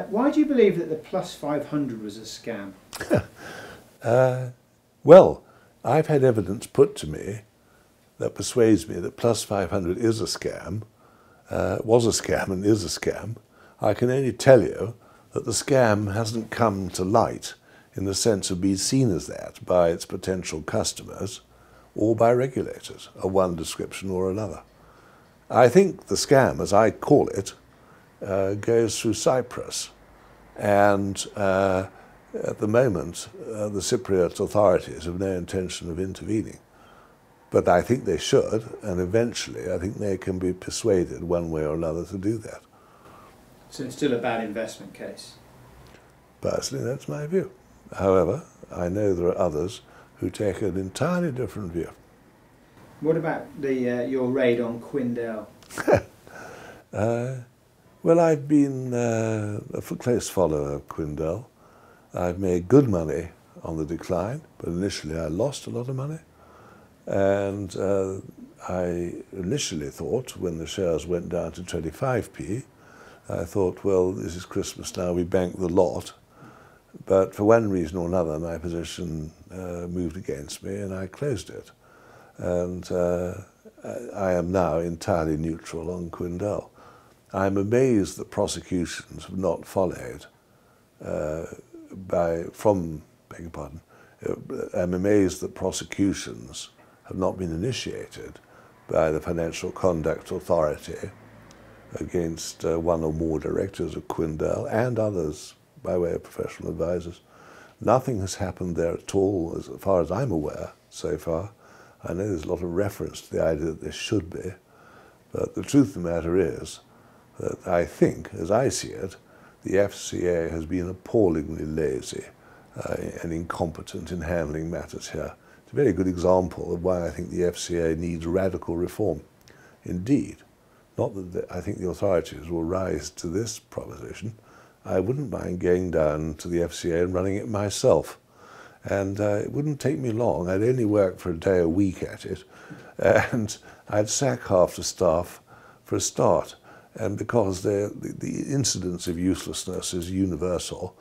Why do you believe that the Plus500 was a scam? Well, I've had evidence put to me that persuades me that Plus500 is a scam, was a scam and is a scam. I can only tell you that the scam hasn't come to light in the sense of being seen as that by its potential customers or by regulators of one description or another. I think the scam, as I call it, goes through Cyprus, and at the moment the Cypriot authorities have no intention of intervening. But I think they should, and eventually I think they can be persuaded one way or another to do that. So it's still a bad investment case? Personally, that's my view. However, I know there are others who take an entirely different view. What about your raid on Quindell? Well, I've been a close follower of Quindell. I've made good money on the decline, but initially I lost a lot of money. And I initially thought, when the shares went down to 25p, I thought, well, this is Christmas now, we bank the lot. But for one reason or another, my position moved against me and I closed it. And I am now entirely neutral on Quindell. I'm amazed that prosecutions have not followed I'm amazed that prosecutions have not been initiated by the Financial Conduct Authority against one or more directors of Quindell and others by way of professional advisors. Nothing has happened there at all, as far as I'm aware, so far. I know there's a lot of reference to the idea that there should be, but the truth of the matter is that I think, as I see it, the FCA has been appallingly lazy and incompetent in handling matters here. It's a very good example of why I think the FCA needs radical reform. Indeed, not that I think the authorities will rise to this proposition. I wouldn't mind going down to the FCA and running it myself. And it wouldn't take me long. I'd only work for a day a week at it, and I'd sack half the staff for a start. And because the incidence of uselessness is universal,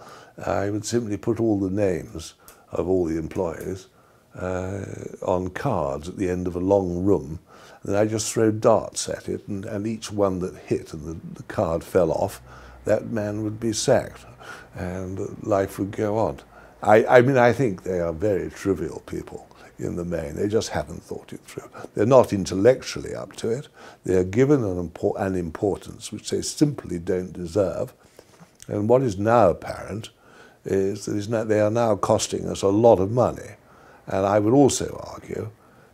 I would simply put all the names of all the employees on cards at the end of a long room, and then I just throw darts at it, and each one that hit and the card fell off, that man would be sacked, and life would go on. I mean, I think they are very trivial people in the main. They just haven't thought it through. They're not intellectually up to it. They are given an importance which they simply don't deserve. And what is now apparent is that they are now costing us a lot of money. And I would also argue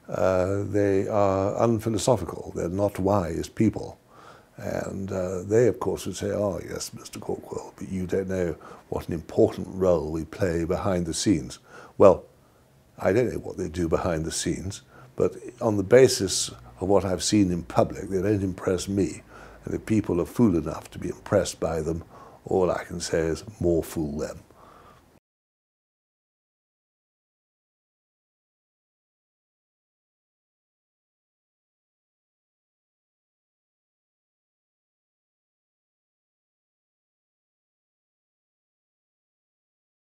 they are unphilosophical. They're not wise people. And they, of course, would say, oh, yes, Mr. Cawkwell, but you don't know what an important role we play behind the scenes. Well, I don't know what they do behind the scenes, but on the basis of what I've seen in public, they don't impress me. And if people are fool enough to be impressed by them, all I can say is more fool them.